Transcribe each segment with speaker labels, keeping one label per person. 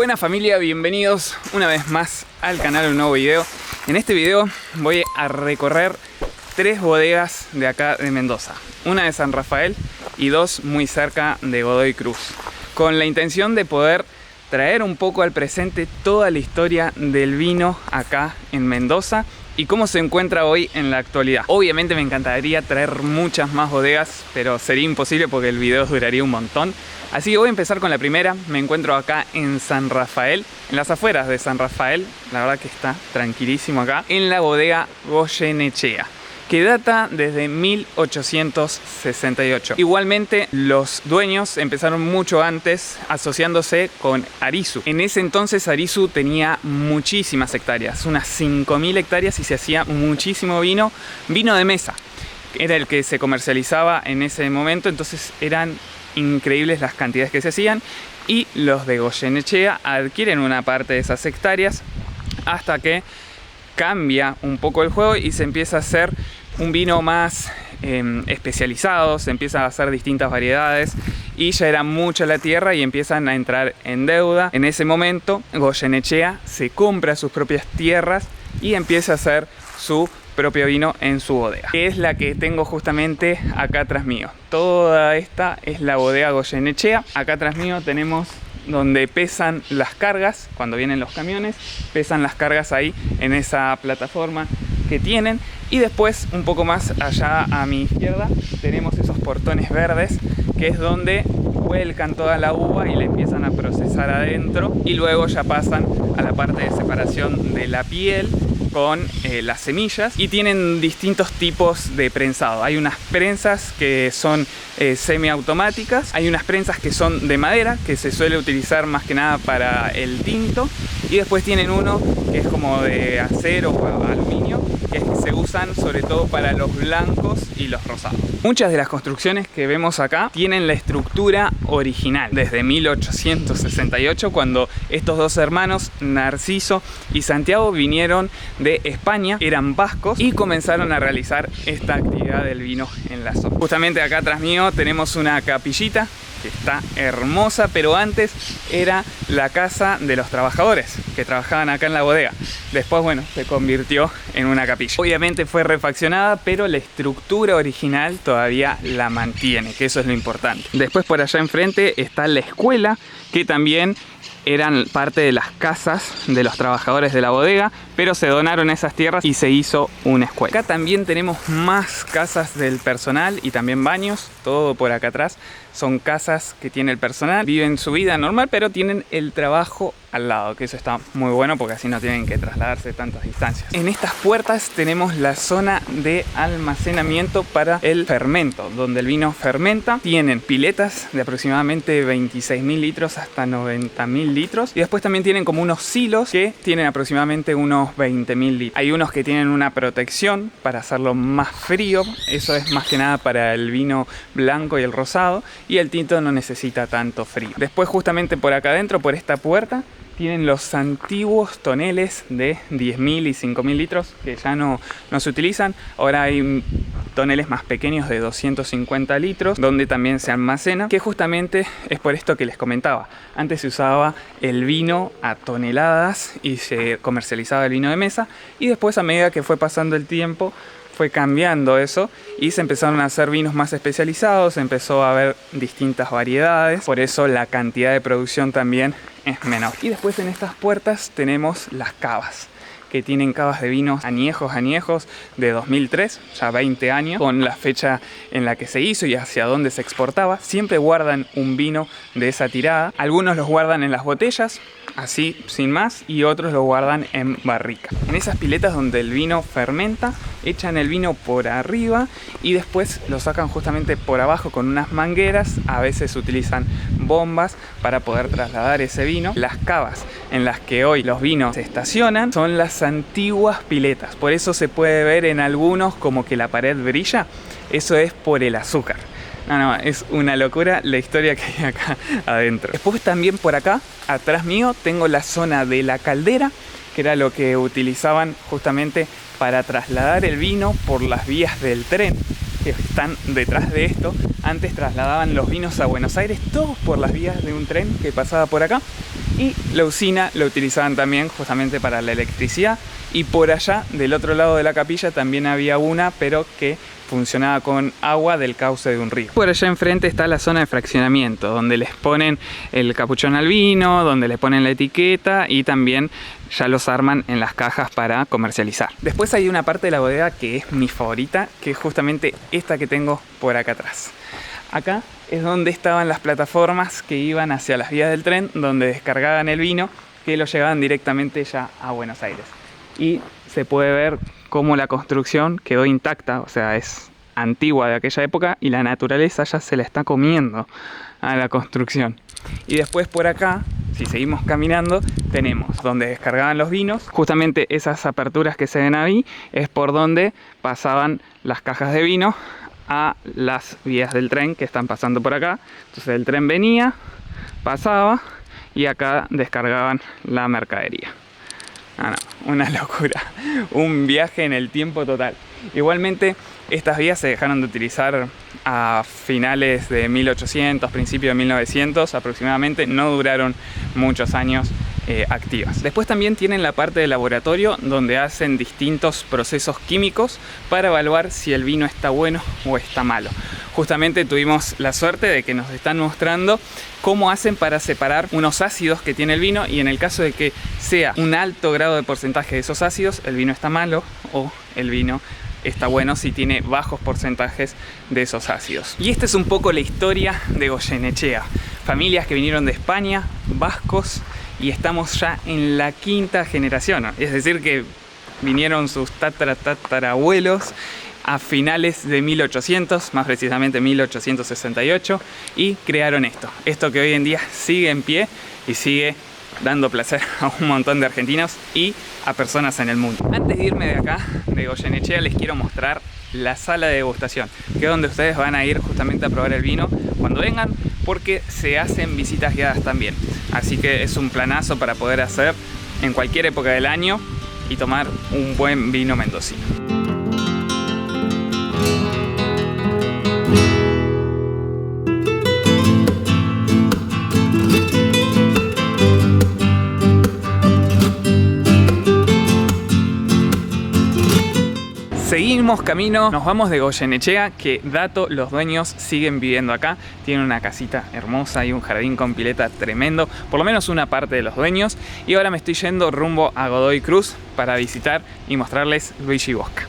Speaker 1: Buenas familia, bienvenidos una vez más al canal, un nuevo video. En este video voy a recorrer 3 bodegas de acá de Mendoza. Una de San Rafael y 2 muy cerca de Godoy Cruz. Con la intención de poder traer un poco al presente toda la historia del vino acá en Mendoza y cómo se encuentra hoy en la actualidad. Obviamente me encantaría traer muchas más bodegas, pero sería imposible porque el video duraría un montón. Así que voy a empezar con la primera. Me encuentro acá en San Rafael, en las afueras de San Rafael. La verdad que está tranquilísimo acá, en la bodega Goyenechea, que data desde 1868. Igualmente los dueños empezaron mucho antes asociándose con Arisu. En ese entonces Arisu tenía muchísimas hectáreas, unas 5000 hectáreas, y se hacía muchísimo vino de mesa. Era el que se comercializaba en ese momento, entonces eran increíbles las cantidades que se hacían, y los de Goyenechea adquieren una parte de esas hectáreas hasta que cambia un poco el juego y se empieza a hacer un vino más especializado, se empieza a hacer distintas variedades y ya era mucha la tierra y empiezan a entrar en deuda. En ese momento Goyenechea se compra sus propias tierras y empieza a hacer su propio vino en su bodega, que es la que tengo justamente acá atrás mío. Toda esta es la bodega Goyenechea. Acá atrás mío tenemos donde pesan las cargas, cuando vienen los camiones, pesan las cargas ahí en esa plataforma que tienen. Y después, un poco más allá a mi izquierda, tenemos esos portones verdes, que es donde vuelcan toda la uva y la empiezan a procesar adentro, y luego ya pasan a la parte de separación de la piel con las semillas, y tienen distintos tipos de prensado. Hay unas prensas que son semiautomáticas, hay unas prensas que son de madera, que se suele utilizar más que nada para el tinto, y después tienen uno que es como de acero o aluminio, que se usan sobre todo para los blancos y los rosados. Muchas de las construcciones que vemos acá tienen la estructura original desde 1868, cuando estos dos hermanos, Narciso y Santiago, vinieron de España, eran vascos, y comenzaron a realizar esta actividad del vino en la zona. Justamente acá atrás mío tenemos una capillita que está hermosa, pero antes era la casa de los trabajadores que trabajaban acá en la bodega. Después, bueno, se convirtió en una capilla. Obviamente fue refaccionada, pero la estructura original todavía la mantiene, que eso es lo importante. Después, por allá enfrente está la escuela, que también eran parte de las casas de los trabajadores de la bodega, pero se donaron esas tierras y se hizo una escuela. Acá también tenemos más casas del personal y también baños, todo por acá atrás. Son casas que tiene el personal, viven su vida normal, pero tienen el trabajo al lado, que eso está muy bueno porque así no tienen que trasladarse tantas distancias. En estas puertas tenemos la zona de almacenamiento para el fermento, donde el vino fermenta. Tienen piletas de aproximadamente 26.000 litros hasta 90.000 litros, y después también tienen como unos silos que tienen aproximadamente unos 20.000 litros. Hay unos que tienen una protección para hacerlo más frío, eso es más que nada para el vino blanco y el rosado, y el tinto no necesita tanto frío. Después, justamente por acá adentro, por esta puerta, tienen los antiguos toneles de 10.000 y 5.000 litros que ya no se utilizan. Ahora hay toneles más pequeños de 250 litros donde también se almacena, que justamente es por esto que les comentaba. Antes se usaba el vino a toneladas y se comercializaba el vino de mesa, y después, a medida que fue pasando el tiempo, fue cambiando eso y se empezaron a hacer vinos más especializados, empezó a haber distintas variedades, por eso la cantidad de producción también es menor. Y después, en estas puertas tenemos las cavas, que tienen cavas de vinos añejos de 2003, ya 20 años, con la fecha en la que se hizo y hacia dónde se exportaba. Siempre guardan un vino de esa tirada. Algunos los guardan en las botellas, así sin más, y otros lo guardan en barrica. En esas piletas donde el vino fermenta, echan el vino por arriba y después lo sacan justamente por abajo con unas mangueras. A veces utilizan bombas para poder trasladar ese vino. Las cavas en las que hoy los vinos se estacionan son las antiguas piletas, por eso se puede ver en algunos como que la pared brilla. Eso es por el azúcar. No, es una locura la historia que hay acá adentro. Después, también por acá, atrás mío, tengo la zona de la caldera, que era lo que utilizaban justamente para trasladar el vino por las vías del tren que están detrás de esto. Antes trasladaban los vinos a Buenos Aires, todos por las vías de un tren que pasaba por acá. y la usina la utilizaban también justamente para la electricidad. Y por allá, del otro lado de la capilla, también había una, pero que funcionaba con agua del cauce de un río. Por allá enfrente está la zona de fraccionamiento, donde les ponen el capuchón al vino, donde les ponen la etiqueta y también ya los arman en las cajas para comercializar. Después hay una parte de la bodega que es mi favorita, que es justamente esta que tengo por acá atrás. Acá es donde estaban las plataformas que iban hacia las vías del tren, donde descargaban el vino, que lo llevaban directamente ya a Buenos Aires. Y se puede ver cómo la construcción quedó intacta, o sea, es antigua de aquella época y la naturaleza ya se la está comiendo a la construcción. Y después por acá, si seguimos caminando, tenemos donde descargaban los vinos. Justamente esas aperturas que se ven ahí es por donde pasaban las cajas de vino a las vías del tren que están pasando por acá. Entonces el tren venía, pasaba y acá descargaban la mercadería. No, una locura, un viaje en el tiempo total. Igualmente, estas vías se dejaron de utilizar a finales de 1800, principios de 1900 aproximadamente, no duraron muchos años activas. Después también tienen la parte de laboratorio donde hacen distintos procesos químicos para evaluar si el vino está bueno o está malo. Justamente tuvimos la suerte de que nos están mostrando cómo hacen para separar unos ácidos que tiene el vino, y en el caso de que sea un alto grado de porcentaje de esos ácidos, el vino está malo, o el vino está bueno si tiene bajos porcentajes de esos ácidos. Y esta es un poco la historia de Goyenechea. Familias que vinieron de España, vascos, y estamos ya en la quinta generación, ¿no? Es decir que vinieron sus tatarabuelos a finales de 1800, más precisamente 1868, y crearon esto que hoy en día sigue en pie y sigue dando placer a un montón de argentinos y a personas en el mundo. Antes de irme de acá, de Goyenechea, les quiero mostrar la sala de degustación, que es donde ustedes van a ir justamente a probar el vino cuando vengan, porque se hacen visitas guiadas también. Así que es un planazo para poder hacer en cualquier época del año y tomar un buen vino mendocino. Seguimos camino, nos vamos de Goyenechea, que dato, los dueños siguen viviendo acá. Tienen una casita hermosa y un jardín con pileta tremendo, por lo menos una parte de los dueños. Y ahora me estoy yendo rumbo a Godoy Cruz para visitar y mostrarles Luigi Bosca.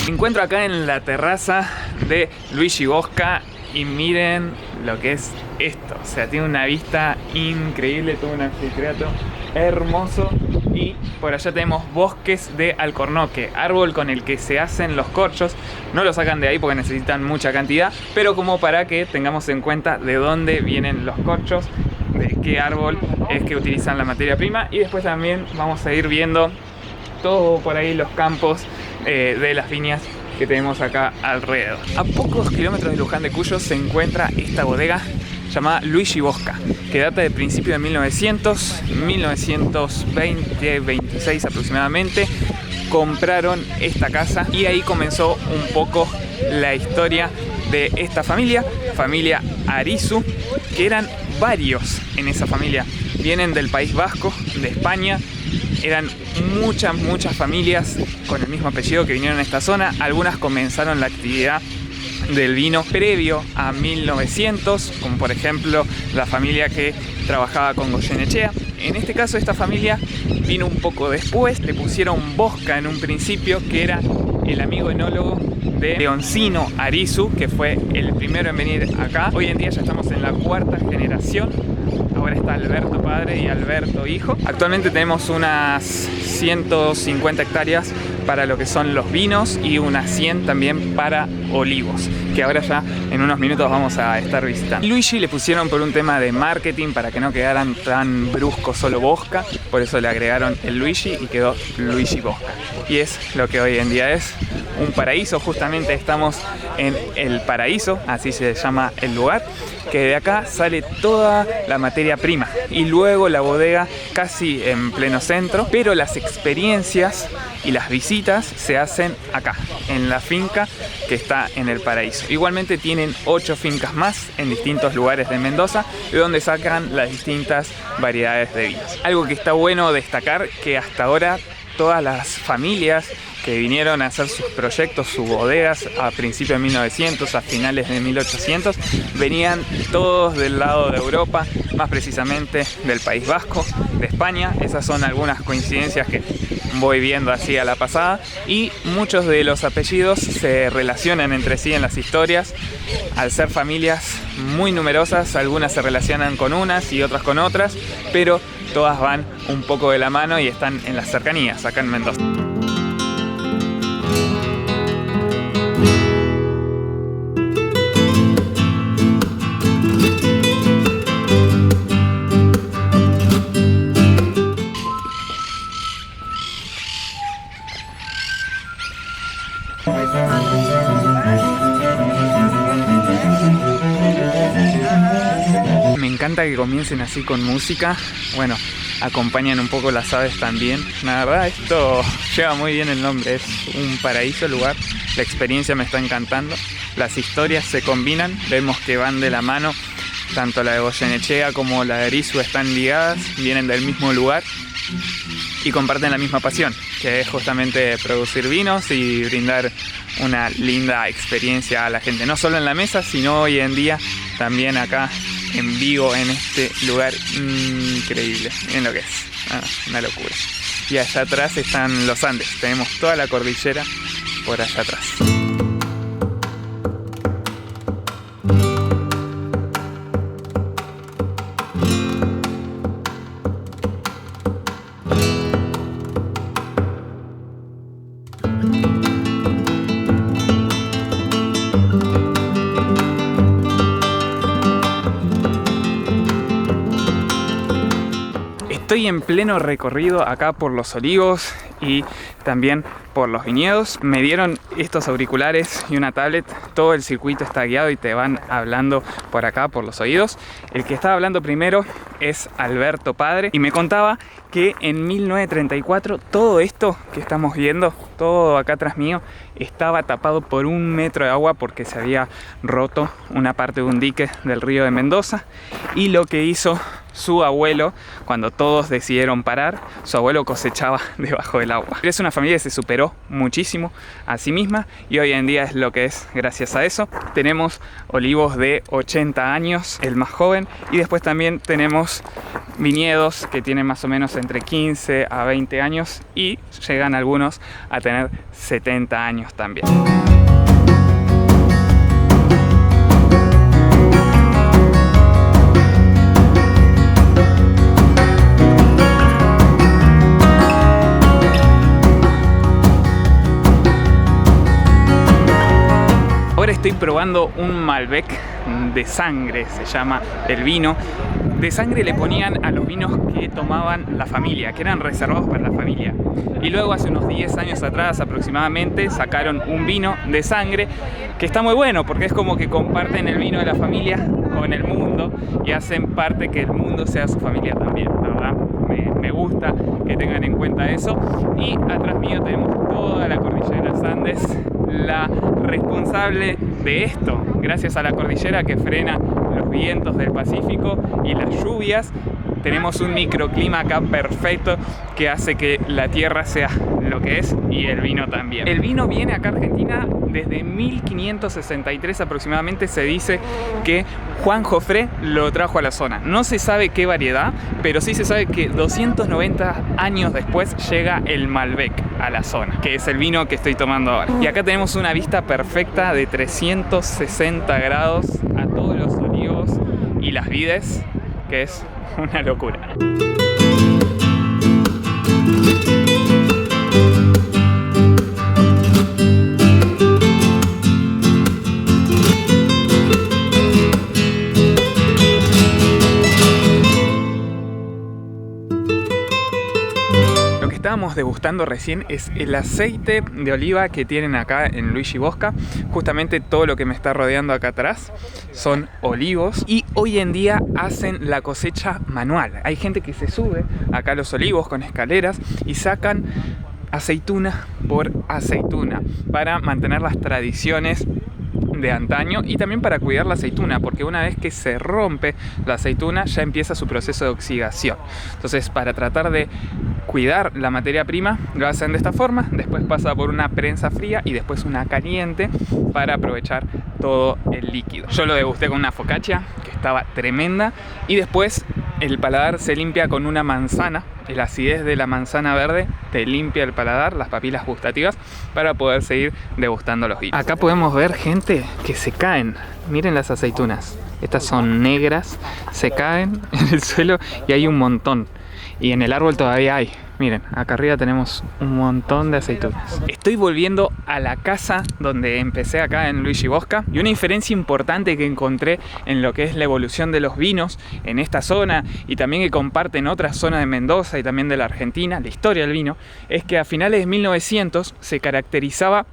Speaker 1: Me encuentro acá en la terraza de Luigi Bosca y miren lo que es esto. O sea, tiene una vista increíble, todo un anfiteatro hermoso. Y por allá tenemos bosques de alcornoque, árbol con el que se hacen los corchos. No lo sacan de ahí porque necesitan mucha cantidad, pero como para que tengamos en cuenta de dónde vienen los corchos, de qué árbol es que utilizan la materia prima. Y después también vamos a ir viendo todo por ahí los campos de las viñas que tenemos acá alrededor. A pocos kilómetros de Luján de Cuyo se encuentra esta bodega llamada Luigi Bosca, que data de principios de 1900, 1920, 26 aproximadamente. Compraron esta casa y ahí comenzó un poco la historia de esta familia Arizu, que eran varios en esa familia. Vienen del País Vasco, de España. Eran muchas familias con el mismo apellido que vinieron a esta zona. Algunas comenzaron la actividad del vino previo a 1900, como por ejemplo la familia que trabajaba con Goyenechea. En este caso esta familia vino un poco después, le pusieron Bosca en un principio, que era el amigo enólogo de Leoncino Arizu, que fue el primero en venir acá. Hoy en día ya estamos en la cuarta generación. Ahora está Alberto padre y Alberto hijo. Actualmente tenemos unas 150 hectáreas para lo que son los vinos y unas 100 también para olivos, que ahora ya en unos minutos vamos a estar visitando. Luigi le pusieron por un tema de marketing para que no quedaran tan brusco solo Bosca, por eso le agregaron el Luigi y quedó Luigi Bosca. Y es lo que hoy en día es un paraíso. Justamente estamos en el paraíso, así se llama el lugar, que de acá sale toda la materia prima y luego la bodega casi en pleno centro, pero las experiencias y las visitas se hacen acá, en la finca que está en el paraíso. Igualmente tienen 8 fincas más en distintos lugares de Mendoza, de donde sacan las distintas variedades de vinos. Algo que está bueno destacar, que hasta ahora todas las familias que vinieron a hacer sus proyectos, sus bodegas a principios de 1900, a finales de 1800, venían todos del lado de Europa, más precisamente del País Vasco, de España. Esas son algunas coincidencias que voy viendo así a la pasada, y muchos de los apellidos se relacionan entre sí en las historias. Al ser familias muy numerosas, algunas se relacionan con unas y otras con otras, pero todas van un poco de la mano y están en las cercanías, acá en Mendoza. Me encanta que comiencen así con música. Bueno, acompañan un poco las aves también. La verdad, esto lleva muy bien el nombre. Es un paraíso el lugar. La experiencia me está encantando. Las historias se combinan. Vemos que van de la mano. Tanto la de Goyenechea como la de Arizu están ligadas. Vienen del mismo lugar y comparten la misma pasión, que es justamente producir vinos y brindar una linda experiencia a la gente. No solo en la mesa, sino hoy en día también acá en vivo, en este lugar increíble. Miren lo que es, una locura. Y allá atrás están los Andes, tenemos toda la cordillera por allá atrás. Estoy en pleno recorrido acá por los olivos y también por los viñedos. Me dieron estos auriculares y una tablet. Todo el circuito está guiado y te van hablando por acá, por los oídos. El que estaba hablando primero es Alberto Padre y me contaba que en 1934 todo esto que estamos viendo, todo acá atrás mío, estaba tapado por 1 metro de agua porque se había roto una parte de un dique del río de Mendoza. Y lo que hizo su abuelo, cuando todos decidieron parar, su abuelo cosechaba debajo del agua. Es una familia que se superó muchísimo a sí misma y hoy en día es lo que es gracias a eso. Tenemos olivos de 80 años, el más joven, y después también tenemos viñedos que tienen más o menos entre 15 a 20 años y llegan algunos a tener 70 años también. Ahora estoy probando un Malbec de sangre, se llama el vino. De sangre le ponían a los vinos que tomaban la familia, que eran reservados para la familia. Y luego hace unos 10 años atrás aproximadamente sacaron un vino de sangre que está muy bueno porque es como que comparten el vino de la familia con el mundo y hacen parte que el mundo sea su familia también, la verdad. Me gusta que tengan en cuenta eso. Y atrás mío tenemos toda la cordillera de los Andes, la responsable de esto, gracias a la cordillera que frena los vientos del Pacífico y las lluvias. Tenemos un microclima acá perfecto que hace que la tierra sea lo que es y el vino también. El vino viene acá a Argentina desde 1563 aproximadamente. Se dice que Juan Jofré lo trajo a la zona. No se sabe qué variedad, pero sí se sabe que 290 años después llega el Malbec a la zona, que es el vino que estoy tomando ahora. Y acá tenemos una vista perfecta de 360 grados a todos los olivos y las vides, que es una locura. estábamos degustando recién es el aceite de oliva que tienen acá en Luigi Bosca. Justamente todo lo que me está rodeando acá atrás son olivos y hoy en día hacen la cosecha manual. Hay gente que se sube acá a los olivos con escaleras y sacan aceituna por aceituna para mantener las tradiciones de antaño y también para cuidar la aceituna, porque una vez que se rompe la aceituna ya empieza su proceso de oxidación. Entonces, para tratar de cuidar la materia prima lo hacen de esta forma, después pasa por una prensa fría y después una caliente para aprovechar todo el líquido. Yo lo degusté con una focaccia que estaba tremenda y después el paladar se limpia con una manzana. La acidez de la manzana verde te limpia el paladar, las papilas gustativas, para poder seguir degustando los vinos. Acá podemos ver gente que se caen. Miren las aceitunas. Estas son negras, se caen en el suelo y hay un montón. Y en el árbol todavía hay. Miren, acá arriba tenemos un montón de aceitunas. Estoy volviendo a la casa donde empecé acá en Luigi Bosca. Y una diferencia importante que encontré en lo que es la evolución de los vinos en esta zona y también que comparten otras zonas de Mendoza y también de la Argentina, la historia del vino, es que a finales de 1900 se caracterizaba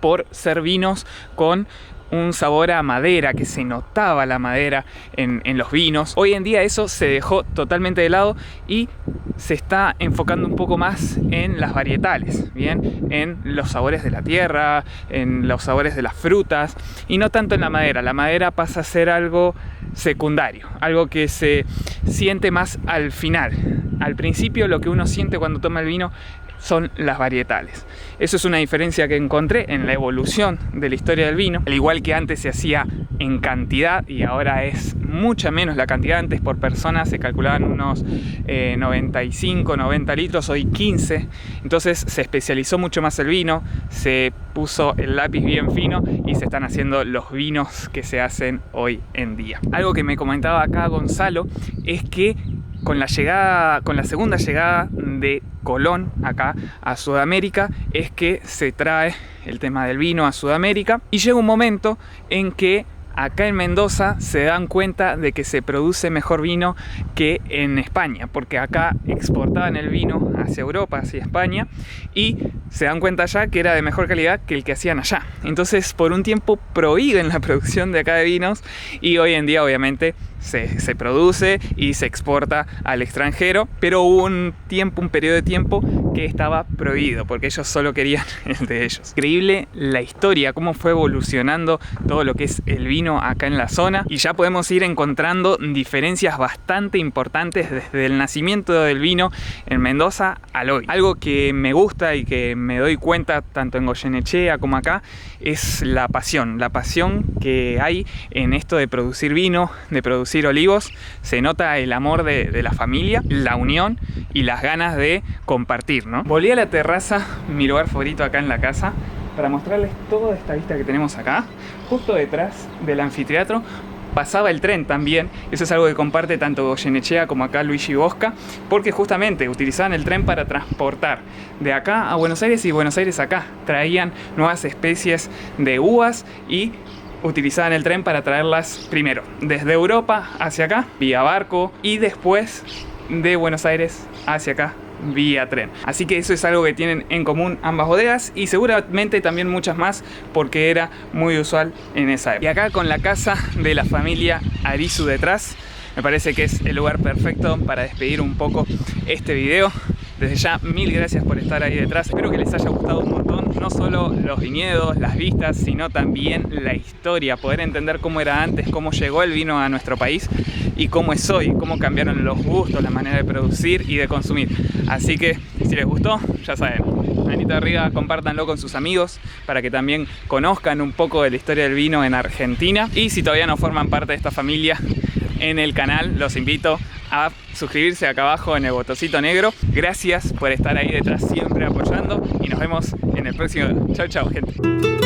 Speaker 1: por ser vinos con un sabor a madera, que se notaba la madera en los vinos. Hoy en día eso se dejó totalmente de lado y se está enfocando un poco más en las varietales, ¿bien? En los sabores de la tierra, en los sabores de las frutas y no tanto en la madera. La madera pasa a ser algo secundario, algo que se siente más al final. Al principio lo que uno siente cuando toma el vino son las varietales. Eso es una diferencia que encontré en la evolución de la historia del vino. Al igual que antes se hacía en cantidad y ahora es mucha menos la cantidad. Antes por persona se calculaban unos 95, 90 litros, hoy 15. Entonces se especializó mucho más el vino, se puso el lápiz bien fino y se están haciendo los vinos que se hacen hoy en día. Algo que me comentaba acá Gonzalo es que con la segunda llegada de Colón acá a Sudamérica es que se trae el tema del vino a Sudamérica y llega un momento en que acá en Mendoza se dan cuenta de que se produce mejor vino que en España, porque acá exportaban el vino hacia Europa, hacia España, y se dan cuenta ya que era de mejor calidad que el que hacían allá. Entonces por un tiempo prohíben la producción de acá de vinos y hoy en día obviamente se produce y se exporta al extranjero, pero hubo un periodo de tiempo que estaba prohibido porque ellos solo querían el de ellos. Increíble la historia, cómo fue evolucionando todo lo que es el vino acá en la zona y ya podemos ir encontrando diferencias bastante importantes desde el nacimiento del vino en Mendoza al hoy. Algo que me gusta y que me doy cuenta tanto en Goyenechea como acá es la pasión que hay en esto de producir vino, de producir olivos. Se nota el amor de la familia, la unión y las ganas de compartir, ¿no? Volví a la terraza, mi lugar favorito acá en la casa, para mostrarles toda esta vista que tenemos acá. Justo detrás del anfiteatro pasaba el tren también. Eso es algo que comparte tanto Goyenechea como acá Luigi Bosca, porque justamente utilizaban el tren para transportar de acá a Buenos Aires y Buenos Aires acá. Traían nuevas especies de uvas y utilizaban el tren para traerlas primero desde Europa hacia acá vía barco y después de Buenos Aires hacia acá vía tren. Así que eso es algo que tienen en común ambas bodegas y seguramente también muchas más porque era muy usual en esa época. Y acá con la casa de la familia Arisu detrás, me parece que es el lugar perfecto para despedir un poco este video. Desde ya, mil gracias por estar ahí detrás. Espero que les haya gustado un montón, no solo los viñedos, las vistas, sino también la historia, poder entender cómo era antes, cómo llegó el vino a nuestro país y cómo es hoy, cómo cambiaron los gustos, la manera de producir y de consumir. Así que, si les gustó, ya saben, manito arriba, compártanlo con sus amigos para que también conozcan un poco de la historia del vino en Argentina. Y si todavía no forman parte de esta familia en el canal, los invito a suscribirse acá abajo en el botoncito negro. Gracias por estar ahí detrás siempre apoyando y nos vemos en el próximo. Chau, chau, gente.